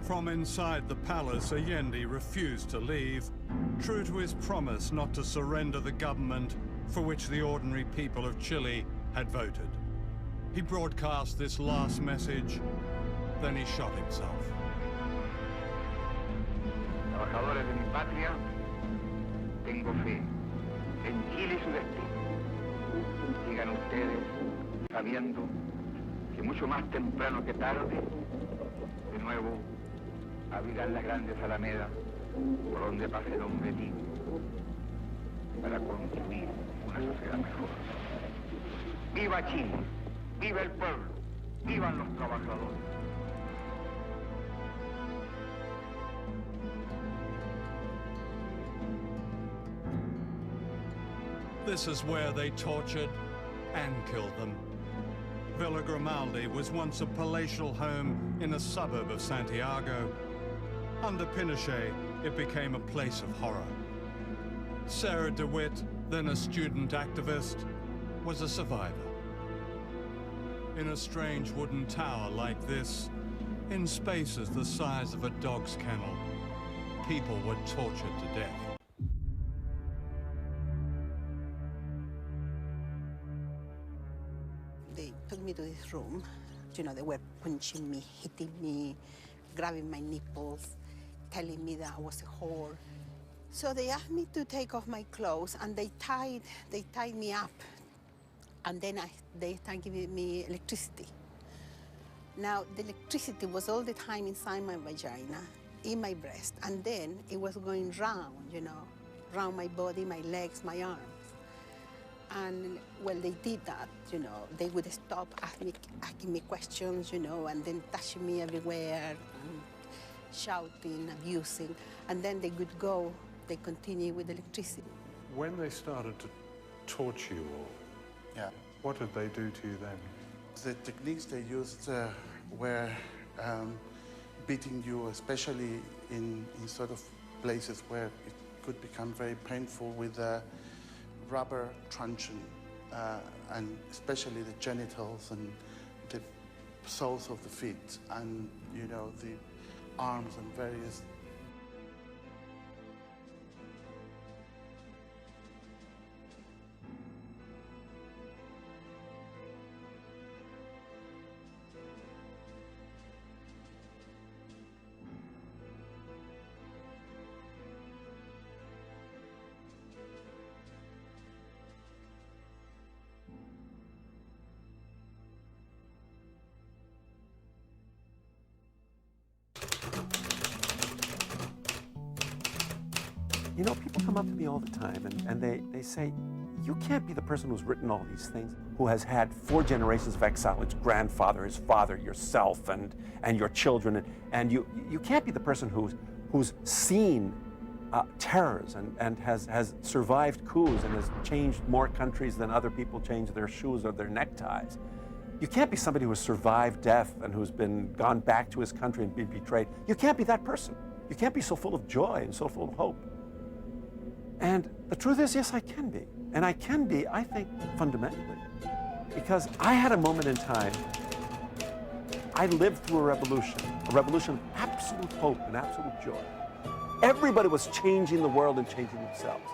From inside the palace, Allende refused to leave, true to his promise not to surrender the government for which the ordinary people of Chile had voted. He broadcast this last message, then he shot himself. Trabajadores de mi patria, tengo fe en Chile y su destino. Sigan ustedes sabiendo que mucho más temprano que tarde, de nuevo, abrirán las grandes alamedas por donde pase el hombre libre para construir una sociedad mejor. ¡Viva Chile! ¡Viva el pueblo! ¡Vivan los trabajadores! This is where they tortured and killed them. Villa Grimaldi was once a palatial home in a suburb of Santiago. Under Pinochet, it became a place of horror. Sarah DeWitt, then a student activist, was a survivor. In a strange wooden tower like this, in spaces the size of a dog's kennel, people were tortured to death. They took me to this room. You know, they were punching me, hitting me, grabbing my nipples, telling me that I was a whore. So they asked me to take off my clothes, and they tied me up. And then they started giving me electricity. Now, the electricity was all the time inside my vagina, in my breast, and then it was going round, you know, round my body, my legs, my arms. And well, they did that, you know. They would stop asking me questions, you know, and then touching me everywhere, and shouting, abusing, and then they would go, they continue with electricity. When they started to torture you all, yeah, what did they do to you then? The techniques they used were beating you, especially in sort of places where it could become very painful, with rubber truncheon, and especially the genitals and the soles of the feet, and you know, the arms and various. You know, people come up to me all the time and they say, you can't be the person who's written all these things, who has had 4 generations of exile, his grandfather, his father, yourself, and your children, and you can't be the person who's seen terrors and has survived coups and has changed more countries than other people change their shoes or their neckties. You can't be somebody who has survived death and who's gone back to his country and been betrayed. You can't be that person. You can't be so full of joy and so full of hope. And the truth is, yes, I can be. And I can be, I think, fundamentally. Because I had a moment in time, I lived through a revolution of absolute hope and absolute joy. Everybody was changing the world and changing themselves.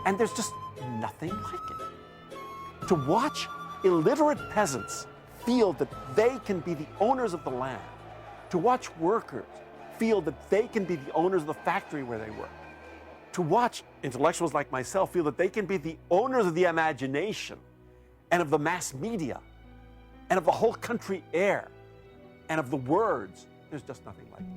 And there's just nothing like it. To watch illiterate peasants feel that they can be the owners of the land, to watch workers feel that they can be the owners of the factory where they work, to watch intellectuals like myself feel that they can be the owners of the imagination and of the mass media and of the whole country air and of the words, there's just nothing like it.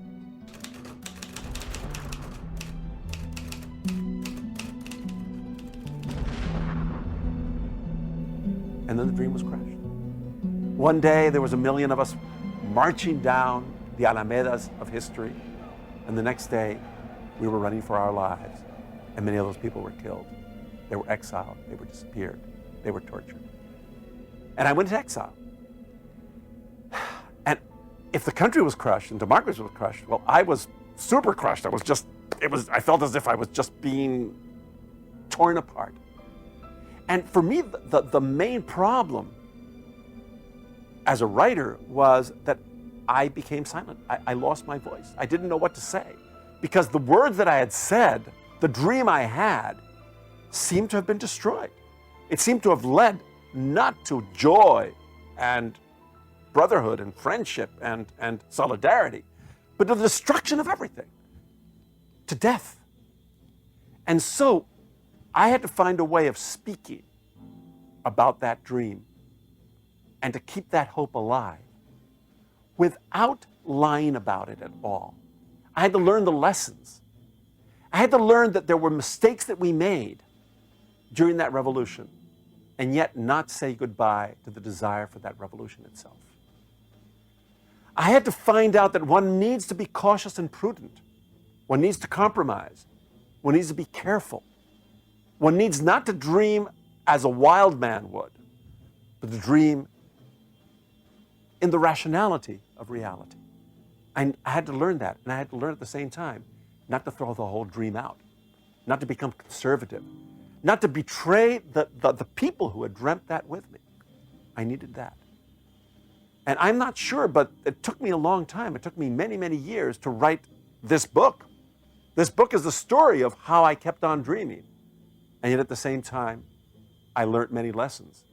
And then the dream was crushed. One day there was 1 million of us marching down the Alamedas of history, and the next day we were running for our lives. And many of those people were killed. They were exiled. They were disappeared. They were tortured. And I went into exile. And if the country was crushed and democracy was crushed, well, I was super crushed. I felt as if I was just being torn apart. And for me, the main problem as a writer was that I became silent. I lost my voice. I didn't know what to say because the words that I had said, the dream I had, seemed to have been destroyed. It seemed to have led not to joy and brotherhood and friendship and solidarity, but to the destruction of everything, to death. And so I had to find a way of speaking about that dream and to keep that hope alive without lying about it at all. I had to learn the lessons. I had to learn that there were mistakes that we made during that revolution, and yet not say goodbye to the desire for that revolution itself. I had to find out that one needs to be cautious and prudent. One needs to compromise. One needs to be careful. One needs not to dream as a wild man would, but to dream in the rationality of reality. I had to learn that, and I had to learn at the same time not to throw the whole dream out, not to become conservative, not to betray the people who had dreamt that with me. I needed that. And I'm not sure, but it took me a long time. It took me many, many years to write this book. This book is the story of how I kept on dreaming. And yet at the same time, I learned many lessons.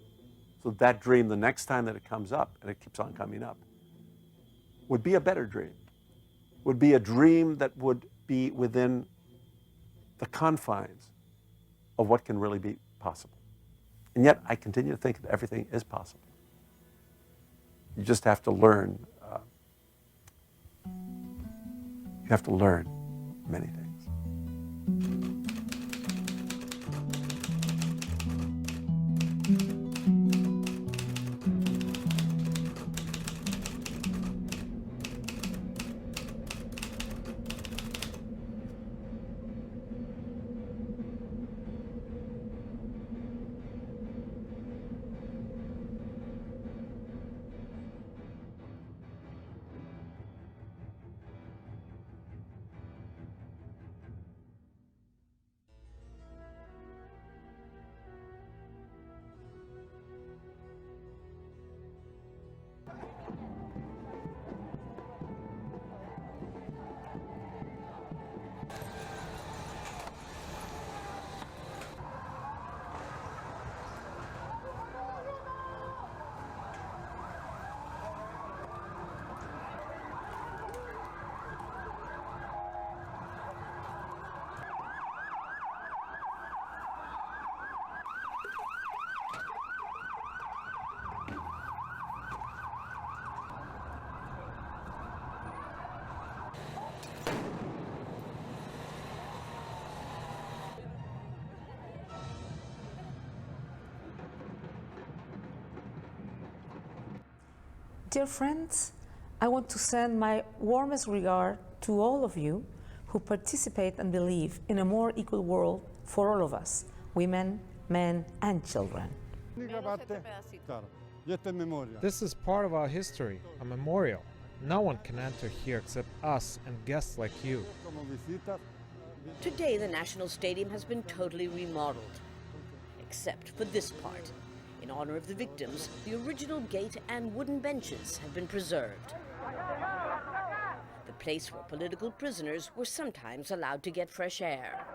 So that dream, the next time that it comes up, and it keeps on coming up, would be a better dream, would be a dream that would be within the confines of what can really be possible. And yet I continue to think that everything is possible. You just have to learn. You have to learn many things. Dear friends, I want to send my warmest regard to all of you who participate and believe in a more equal world for all of us, women, men, and children. This is part of our history, a memorial. No one can enter here except us and guests like you. Today, the National Stadium has been totally remodeled, except for this part. In honor of the victims, the original gate and wooden benches have been preserved. The place where political prisoners were sometimes allowed to get fresh air.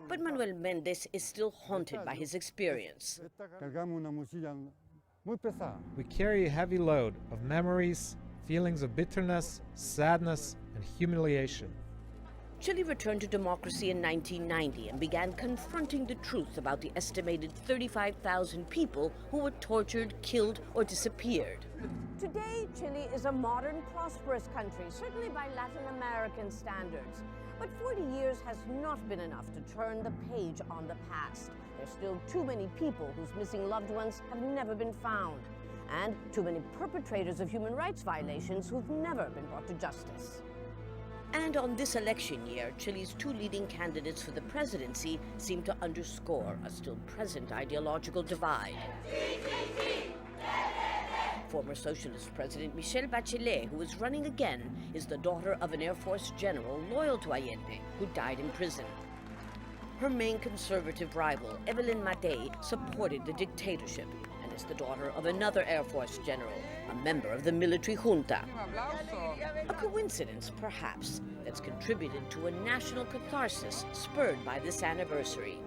But Manuel Mendes is still haunted by his experience. We carry a heavy load of memories, feelings of bitterness, sadness, and humiliation. Chile returned to democracy in 1990 and began confronting the truth about the estimated 35,000 people who were tortured, killed, or disappeared. Today, Chile is a modern, prosperous country, certainly by Latin American standards. But 40 years has not been enough to turn the page on the past. There's still too many people whose missing loved ones have never been found, and too many perpetrators of human rights violations who've never been brought to justice. And on this election year, Chile's two leading candidates for the presidency seem to underscore a still present ideological divide. Former Socialist President Michelle Bachelet, who is running again, is the daughter of an Air Force general loyal to Allende, who died in prison. Her main conservative rival, Evelyn Matei, supported the dictatorship and is the daughter of another Air Force general, a member of the military junta. A coincidence, perhaps, that's contributed to a national catharsis spurred by this anniversary.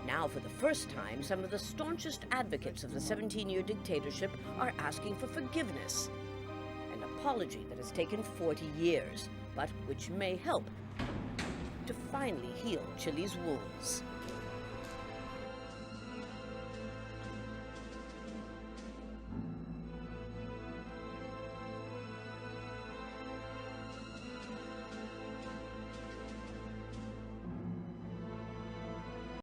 Now, for the first time, some of the staunchest advocates of the 17-year dictatorship are asking for forgiveness. An apology that has taken 40 years, but which may help to finally heal Chile's wounds.